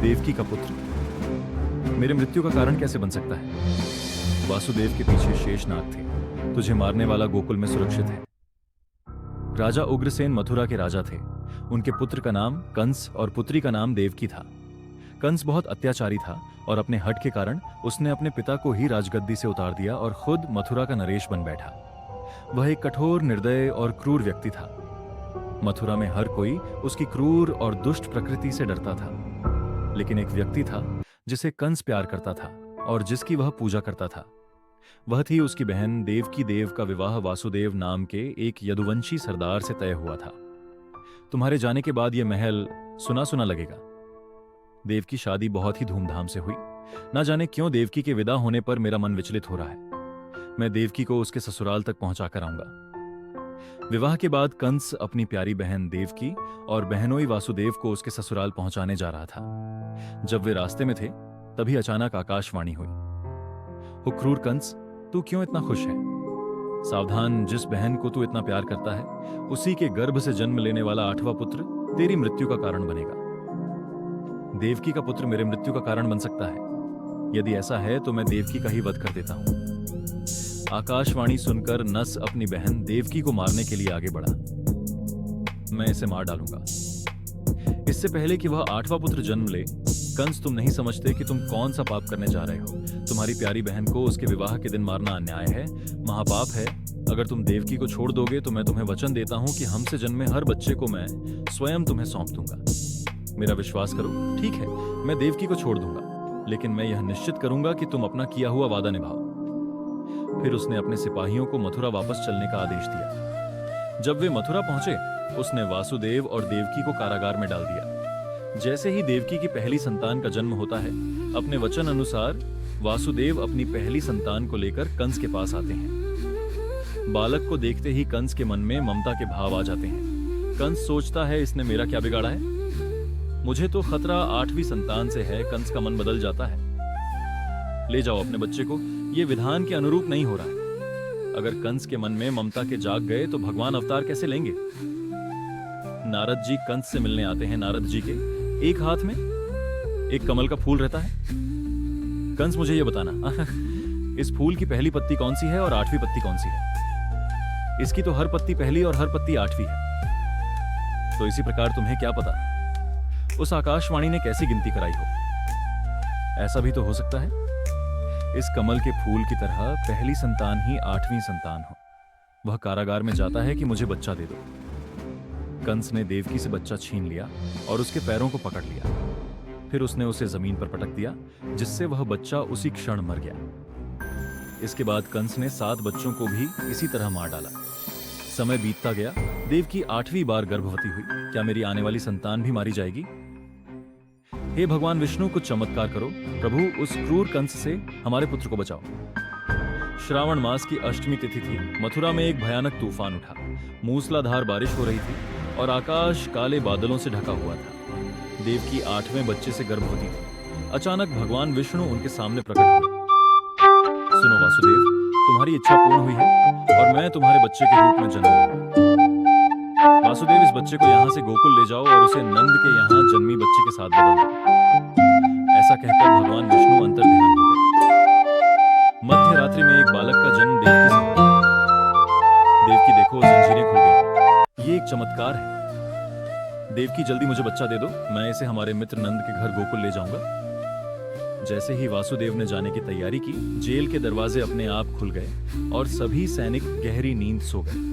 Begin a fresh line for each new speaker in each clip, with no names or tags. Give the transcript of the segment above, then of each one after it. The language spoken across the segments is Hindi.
देवकी का पुत्र मेरे मृत्यु का कारण कैसे बन सकता है? वासुदेव के पीछे शेषनाग थे। तुझे मारने वाला गोकुल में सुरक्षित है। राजा उग्रसेन मथुरा के राजा थे। उनके पुत्र का नाम कंस और पुत्री का नाम देवकी था। कंस बहुत अत्याचारी था और अपने हठ के कारण उसने अपने पिता को ही राजगद्दी से उतार दिया और खुद मथुरा का नरेश बन बैठा। वह एक कठोर, निर्दय और क्रूर व्यक्ति था। मथुरा में हर कोई उसकी क्रूर और दुष्ट प्रकृति से डरता था। लेकिन एक व्यक्ति था जिसे कंस प्यार करता था और जिसकी वह पूजा करता था। वह थी उसकी बहन देवकी देव का विवाह वासुदेव नाम के एक यदुवंशी सरदार से तय हुआ था। तुम्हारे जाने के बाद यह महल सुना सुना लगेगा। देव की शादी बहुत ही धूमधाम से हुई। ना जाने क्यों देवकी के विदा होने पर मेरा मन विचलित हो रहा है। मैं देवकी को उसके ससुराल तक पहुंचा कर आऊंगा। विवाह के बाद कंस अपनी प्यारी बहन देवकी और बहनोई वासुदेव को उसके ससुराल पहुंचाने जा रहा था। जब वे रास्ते में थे तभी अचानक आकाशवाणी हुई। हो क्रूर कंस, तू क्यों इतना खुश है? सावधान, जिस बहन को तू इतना प्यार करता है उसी के गर्भ से जन्म लेने वाला 8वां पुत्र तेरी मृत्यु का कारण बनेगा। देवकी का पुत्र मेरे मृत्यु का कारण बन सकता है। यदि ऐसा है तो मैं देवकी का ही वध कर देता हूं। आकाशवाणी सुनकर नस अपनी बहन देवकी को मारने के लिए आगे बढ़ा। मैं इसे मार डालूंगा। इससे पहले कि वह 8वां पुत्र जन्म ले, कंस, तुम नहीं समझते कि तुम कौन सा पाप करने जा रहे हो। तुम्हारी प्यारी बहन को उसके विवाह के दिन मारना अन्याय है, महापाप है। अगर तुम देवकी को छोड़ दोगे तो मैं तुम्हें वचन देता हूं कि हमसे जन्मे हर बच्चे को मैं स्वयं तुम्हें सौंप दूंगा। मेरा विश्वास करो। ठीक है, मैं देवकी को छोड़ दूंगा, लेकिन मैं यह निश्चित करूंगा कि तुम अपना किया हुआ वादा निभाओ। फिर उसने अपने सिपाहियों को मथुरा वापस चलने का आदेश दिया। जब वे मथुरा पहुंचे, उसने वासुदेव और देवकी को कारागार में डाल दिया। जैसे ही देवकी की पहली संतान का जन्म होता है, अपने वचन अनुसार वासुदेव अपनी पहली संतान को लेकर कंस के पास आते हैं। बालक को देखते ही कंस के मन में ममता के भाव आ जाते हैं। कंस सोचता है, इसने मेरा क्या बिगाड़ा है? मुझे तो खतरा 8वीं संतान से है। कंस का मन बदल जाता है। ले जाओ अपने बच्चे को, यह विधान के अनुरूप नहीं हो रहा है। अगर कंस के मन में ममता के जाग गए तो भगवान अवतार कैसे लेंगे? नारद जी कंस से मिलने आते हैं। नारद जी के एक हाथ में एक कमल का फूल रहता है। कंस, मुझे यह बताना, इस फूल की पहली पत्ती कौन सी है और 8वीं पत्ती कौन सी है? इसकी तो हर पत्ती पहली और हर पत्ती 8वीं है। तो इसी प्रकार तुम्हें क्या पता उस आकाशवाणी ने कैसी गिनती कराई हो? ऐसा भी तो हो सकता है इस कमल के फूल की तरह पहली संतान ही 8वीं संतान हो। वह कारागार में जाता है कि मुझे बच्चा दे दो। कंस ने देवकी से बच्चा छीन लिया और उसके पैरों को पकड़ लिया। फिर उसने उसे जमीन पर पटक दिया, जिससे वह बच्चा उसी क्षण मर गया। इसके बाद कंस ने 7 बच्चों को भी इसी तरह मार डाला। समय बीतता गया। देवकी 8वीं बार गर्भवती हुई। क्या मेरी आने वाली संतान भी मारी जाएगी? हे भगवान विष्णु, कुछ चमत्कार करो। प्रभु, उस क्रूर कंस से हमारे पुत्र को बचाओ। श्रावण मास की अष्टमी तिथि थी। मथुरा में एक भयानक तूफान उठा। मूसलाधार बारिश हो रही थी और आकाश काले बादलों से ढका हुआ था। देवकी 8वें बच्चे से गर्भवती थी। अचानक भगवान विष्णु उनके सामने प्रकट हुए। सुनो वासुदेव, तुम्हारी इच्छा पूर्ण हुई है और मैं तुम्हारे बच्चे के रूप में जन्म लूंगा। वासुदेव, इस बच्चे को यहाँ से गोकुल ले जाओ और उसे नंद के यहाँ जन्मी बच्चे के साथ बदल दो। ऐसा कहकर भगवान विष्णु अंतर ध्यान हो गए। मध्य रात्रि में एक बालक का जन्म देवकी से हुआ। देवकी देखो, जंजीरें खुल गई। ये एक चमत्कार है। देवकी, जल्दी मुझे बच्चा दे दो, मैं इसे हमारे मित्र नंद के घर गोकुल ले जाऊंगा। जैसे ही वासुदेव ने जाने की तैयारी की, जेल के दरवाजे अपने आप खुल गए और सभी सैनिक गहरी नींद सो गए।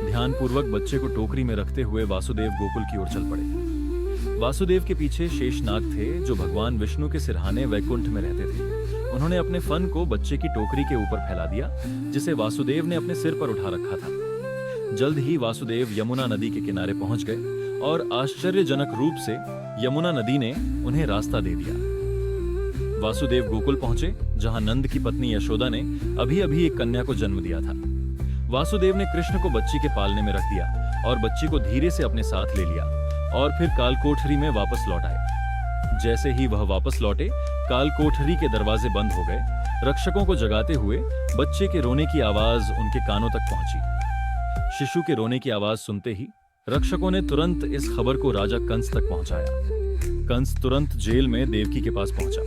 ध्यानपूर्वक बच्चे को टोकरी में रखते हुए वासुदेव गोकुल की ओर चल पड़े। वासुदेव के पीछे शेषनाग थे, जो भगवान विष्णु के सिरहाने वैकुंठ में रहते थे। उन्होंने अपने फन को बच्चे की टोकरी के ऊपर फैला दिया, जिसे वासुदेव ने अपने सिर पर उठा रखा था। जल्द ही वासुदेव यमुना नदी के किनारे पहुंच गए और आश्चर्यजनक रूप से यमुना नदी ने उन्हें रास्ता दे दिया। वासुदेव गोकुल पहुंचे, जहां नंद की पत्नी यशोदा ने अभी अभी एक कन्या को जन्म दिया था। वासुदेव ने कृष्ण को बच्ची के पालने में रख दिया और बच्ची को धीरे से अपने साथ ले लिया और फिर कालकोठरी में वापस लौट आए। जैसे ही वह वापस लौटे, कालकोठरी के दरवाजे बंद हो गए। रक्षकों को जगाते हुए बच्चे के रोने की आवाज उनके कानों तक पहुंची। शिशु के रोने की आवाज सुनते ही रक्षकों ने तुरंत इस खबर को राजा कंस तक पहुंचाया। कंस तुरंत जेल में देवकी के पास पहुंचा।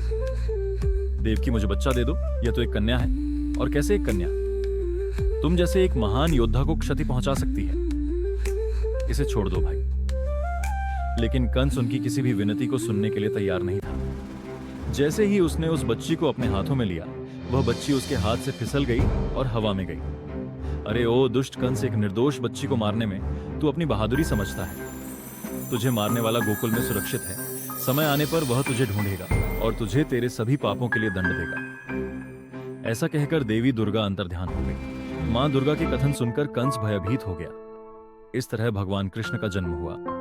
देवकी, मुझे बच्चा दे दो, यह तो एक कन्या है। और कैसे एक कन्या? तुम जैसे एक महान योद्धा को क्षति पहुंचा सकती है। इसे छोड़ दो भाई। लेकिन कंस उनकी किसी भी विनती को सुनने के लिए तैयार नहीं था। जैसे ही उसने उस बच्ची को अपने हाथों में लिया, वह बच्ची उसके हाथ से फिसल गई और हवा में गई। अरे ओ दुष्ट कंस, एक निर्दोष बच्ची को मारने में तू अपनी बहादुरी समझता है। तुझे मारने वाला गोकुल में सुरक्षित है। समय आने पर वह तुझे ढूंढेगा और तुझे तेरे सभी पापों के लिए दंड देगा। ऐसा कहकर देवी दुर्गा अंतर्ध्यान हो गई। मां दुर्गा के कथन सुनकर कंस भयभीत हो गया। इस तरह भगवान कृष्ण का जन्म हुआ।